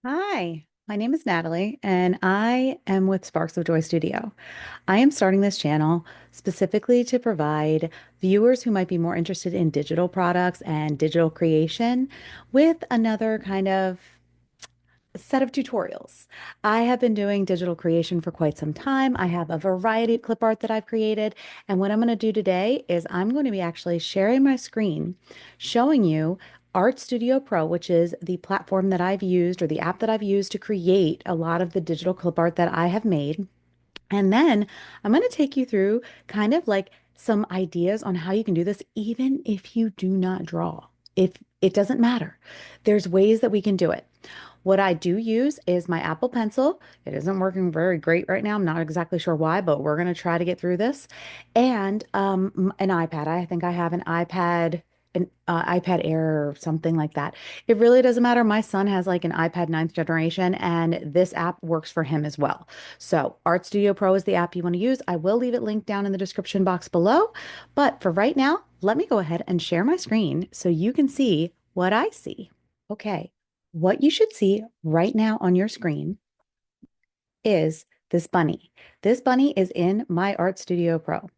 Hi, my name is Natalie, and I am with Sparks of Joy Studio. I am starting this channel specifically to provide viewers who might be more interested in digital products and digital creation with another kind of set of tutorials. I have been doing digital creation for quite some time. I have a variety of clip art that I've created. And what I'm going to do today is I'm going to be actually sharing my screen, showing you Art Studio Pro, which is the platform that I've used or the app that I've used to create a lot of the digital clip art that I have made. And then I'm going to take you through kind of like some ideas on how you can do this, even if you do not draw. If it doesn't matter, there's ways that we can do it. What I do use is my Apple Pencil. It isn't working very great right now. I'm not exactly sure why, but we're going to try to get through this. And an iPad. I think I have an iPad Air or something like that. It really doesn't matter. My son has like an iPad ninth generation, and this app works for him as well. So, Art Studio Pro is the app you want to use. I will leave it linked down in the description box below. But for right now, let me go ahead and share my screen so you can see what I see. Okay, what you should see right now on your screen is this bunny. This bunny is in my Art Studio Pro.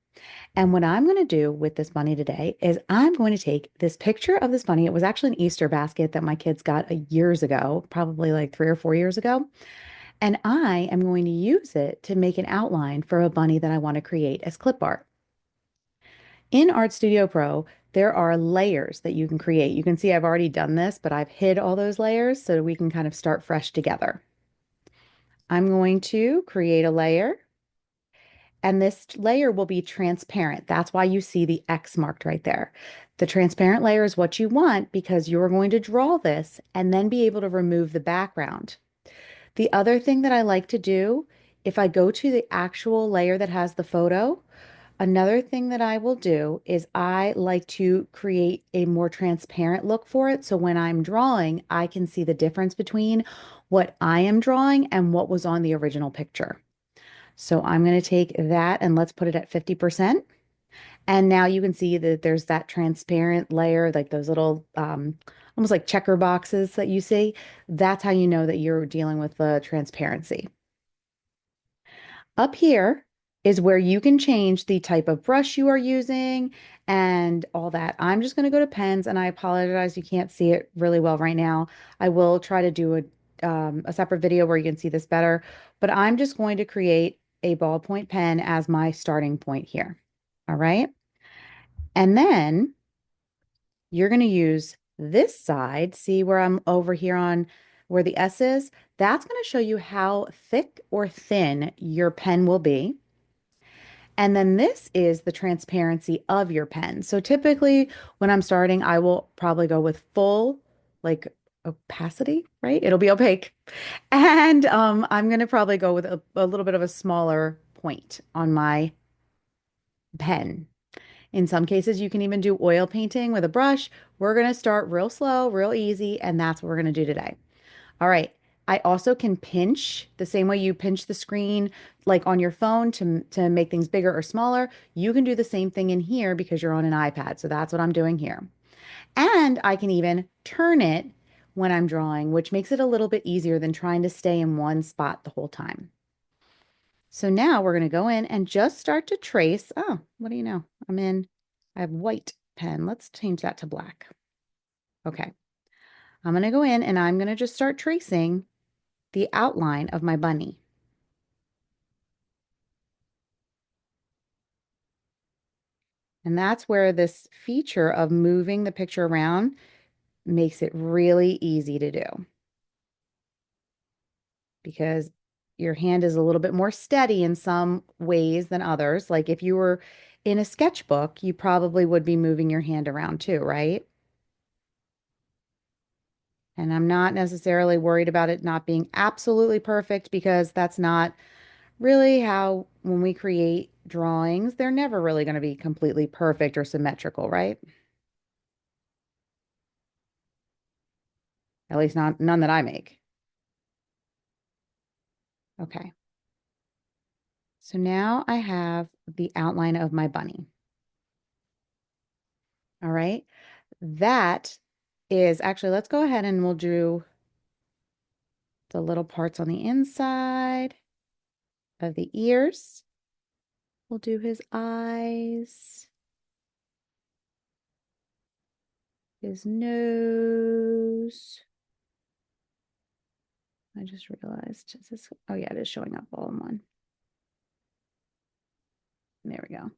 And what I'm going to do with this bunny today is I'm going to take this picture of this bunny. It was actually an Easter basket that my kids got years ago, probably like 3 or 4 years ago. And I am going to use it to make an outline for a bunny that I want to create as clip art. In Art Studio Pro, there are layers that you can create. You can see I've already done this, but I've hid all those layers so we can kind of start fresh together. I'm going to create a layer, and this layer will be transparent. That's why you see the X marked right there. The transparent layer is what you want because you're going to draw this and then be able to remove the background. The other thing that I like to do, if I go to the actual layer that has the photo, another thing that I will do is I like to create a more transparent look for it. So when I'm drawing, I can see the difference between what I am drawing and what was on the original picture. So I'm going to take that and let's put it at 50%. And now you can see that there's that transparent layer, like those little almost like checker boxes that you see. That's how you know that you're dealing with the transparency. Up here is where you can change the type of brush you are using and all that. I'm just going to go to pens, and I apologize you can't see it really well right now. I will try to do a separate video where you can see this better, but I'm just going to create a ballpoint pen as my starting point here. All right. And then you're going to use this side. See where I'm over here on where the S is? That's going to show you how thick or thin your pen will be. And then this is the transparency of your pen. So typically when I'm starting, I will probably go with full, like opacity, right? It'll be opaque. And I'm going to probably go with a little bit of a smaller point on my pen. In some cases, you can even do oil painting with a brush. We're going to start real slow, real easy, and that's what we're going to do today. All right. I also can pinch the same way you pinch the screen like on your phone to make things bigger or smaller. You can do the same thing in here because you're on an iPad. So that's what I'm doing here. And I can even turn it when I'm drawing, which makes it a little bit easier than trying to stay in one spot the whole time. So now we're going to go in and just start to trace. Oh, what do you know? I have white pen. Let's change that to black. Okay. I'm going to go in and I'm going to just start tracing the outline of my bunny. And that's where this feature of moving the picture around makes it really easy to do because your hand is a little bit more steady in some ways than others. Like if you were in a sketchbook, you probably would be moving your hand around too, right? And I'm not necessarily worried about it not being absolutely perfect because that's not really how, when we create drawings, they're never really going to be completely perfect or symmetrical, right? At least not none that I make. Okay. So now I have the outline of my bunny. All right. That is actually, let's go ahead and we'll do the little parts on the inside of the ears. We'll do his eyes, his nose. I just realized, is this, oh yeah, it is showing up all in one. There we go.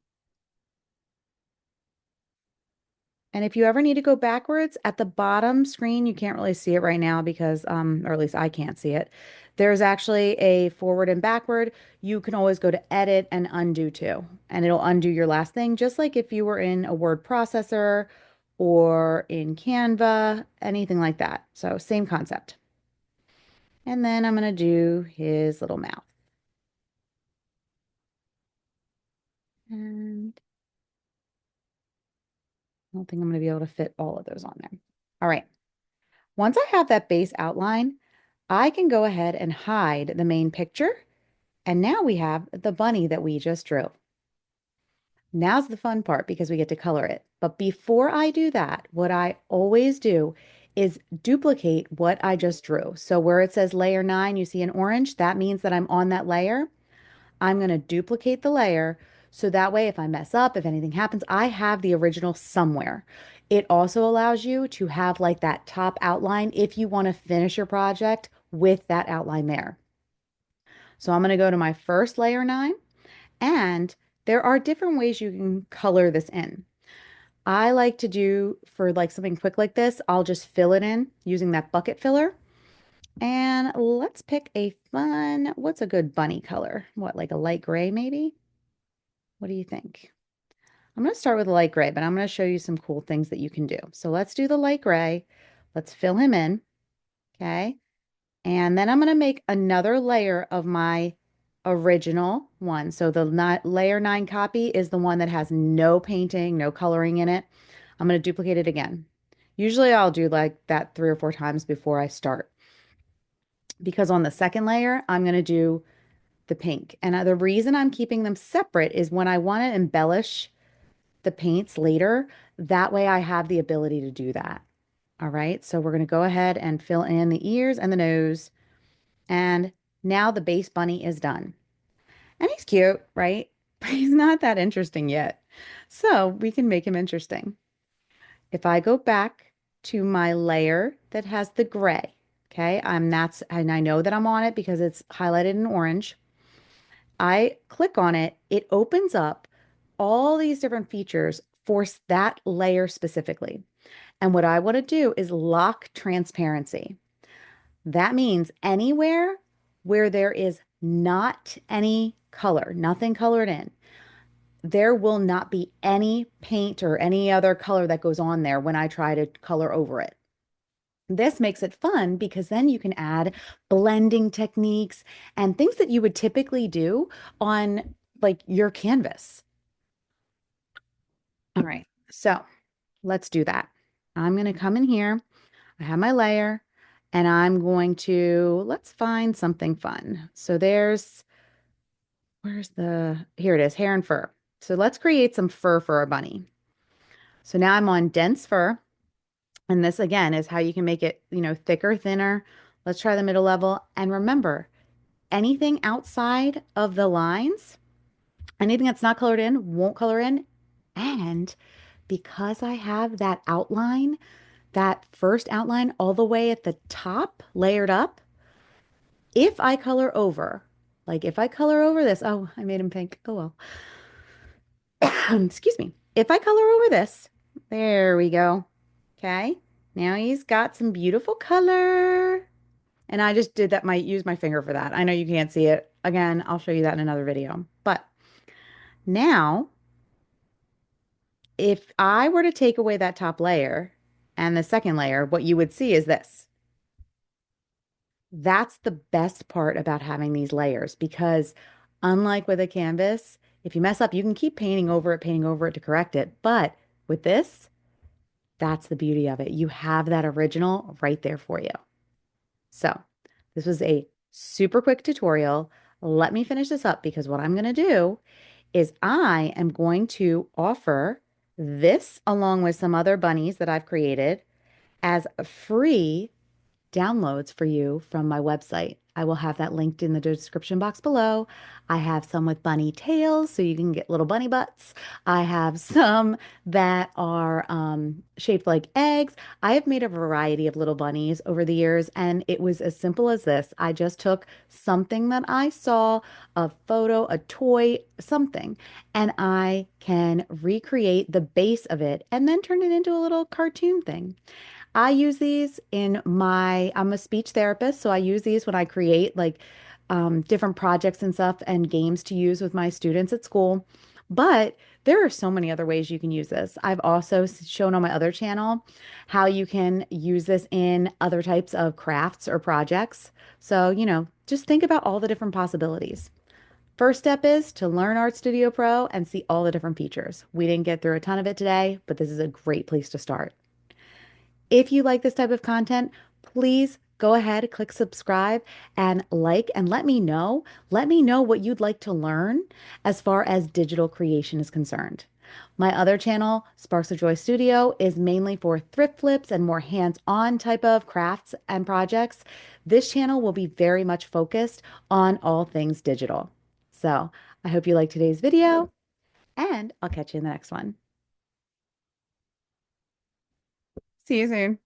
And if you ever need to go backwards at the bottom screen, you can't really see it right now because, or at least I can't see it. There's actually a forward and backward. You can always go to edit and undo too, and it'll undo your last thing, just like if you were in a word processor or in Canva, anything like that. So same concept. And then I'm going to do his little mouth. And I don't think I'm going to be able to fit all of those on there. All right. Once I have that base outline, I can go ahead and hide the main picture. And now we have the bunny that we just drew. Now's the fun part because we get to color it. But before I do that, what I always do is duplicate what I just drew. So where it says layer 9, you see an orange, that means that I'm on that layer. I'm going to duplicate the layer so that way if I mess up, if anything happens, I have the original somewhere. It also allows you to have like that top outline if you want to finish your project with that outline there. So I'm going to go to my first layer 9, and there are different ways you can color this in. I like to do for like something quick like this, I'll just fill it in using that bucket filler. And let's pick a fun, what's a good bunny color? What, like a light gray maybe? What do you think? I'm going to start with a light gray, but I'm going to show you some cool things that you can do. So let's do the light gray. Let's fill him in. Okay. And then I'm going to make another layer of my original one. So the layer 9 copy is the one that has no painting, no coloring in it. I'm going to duplicate it again. Usually I'll do like that 3 or 4 times before I start. Because on the second layer, I'm going to do the pink. And the reason I'm keeping them separate is when I want to embellish the paints later, that way I have the ability to do that. All right, so we're going to go ahead and fill in the ears and the nose. And now the base bunny is done. And he's cute, right? But he's not that interesting yet. So we can make him interesting. If I go back to my layer that has the gray, okay, and I know that I'm on it because it's highlighted in orange. I click on it, it opens up all these different features for that layer specifically. And what I want to do is lock transparency. That means anywhere where there is not any color, nothing colored in, there will not be any paint or any other color that goes on there when I try to color over it. This makes it fun because then you can add blending techniques and things that you would typically do on like your canvas. All right, so let's do that. I'm going to come in here. I have my layer and I'm going to, let's find something fun. So here it is, hair and fur. So let's create some fur for our bunny. So now I'm on dense fur. And this again is how you can make it, thicker, thinner. Let's try the middle level. And remember, anything outside of the lines, anything that's not colored in, won't color in. And because I have that outline, that first outline all the way at the top, layered up, if I color over, like if I color over this, oh, I made him pink. Oh well. Excuse me. If I color over this, there we go. Okay. Now he's got some beautiful color. And I just did that, use my finger for that. I know you can't see it. Again, I'll show you that in another video. But now, if I were to take away that top layer and the second layer, what you would see is this. That's the best part about having these layers because unlike with a canvas, if you mess up, you can keep painting over it to correct it. But with this, that's the beauty of it. You have that original right there for you. So this was a super quick tutorial. Let me finish this up because what I'm going to do is I am going to offer this along with some other bunnies that I've created as a free downloads for you from my website. I will have that linked in the description box below. I have some with bunny tails, so you can get little bunny butts. I have some that are shaped like eggs. I have made a variety of little bunnies over the years, and it was as simple as this. I just took something that I saw, a photo, a toy, something, and I can recreate the base of it and then turn it into a little cartoon thing. I use these I'm a speech therapist, so I use these when I create like different projects and stuff and games to use with my students at school. But there are so many other ways you can use this. I've also shown on my other channel how you can use this in other types of crafts or projects. So, just think about all the different possibilities. First step is to learn Art Studio Pro and see all the different features. We didn't get through a ton of it today, but this is a great place to start. If you like this type of content, please go ahead, click subscribe and like, and let me know. Let me know what you'd like to learn as far as digital creation is concerned. My other channel, Sparks of Joy Studio, is mainly for thrift flips and more hands-on type of crafts and projects. This channel will be very much focused on all things digital. So I hope you liked today's video, and I'll catch you in the next one. See you soon.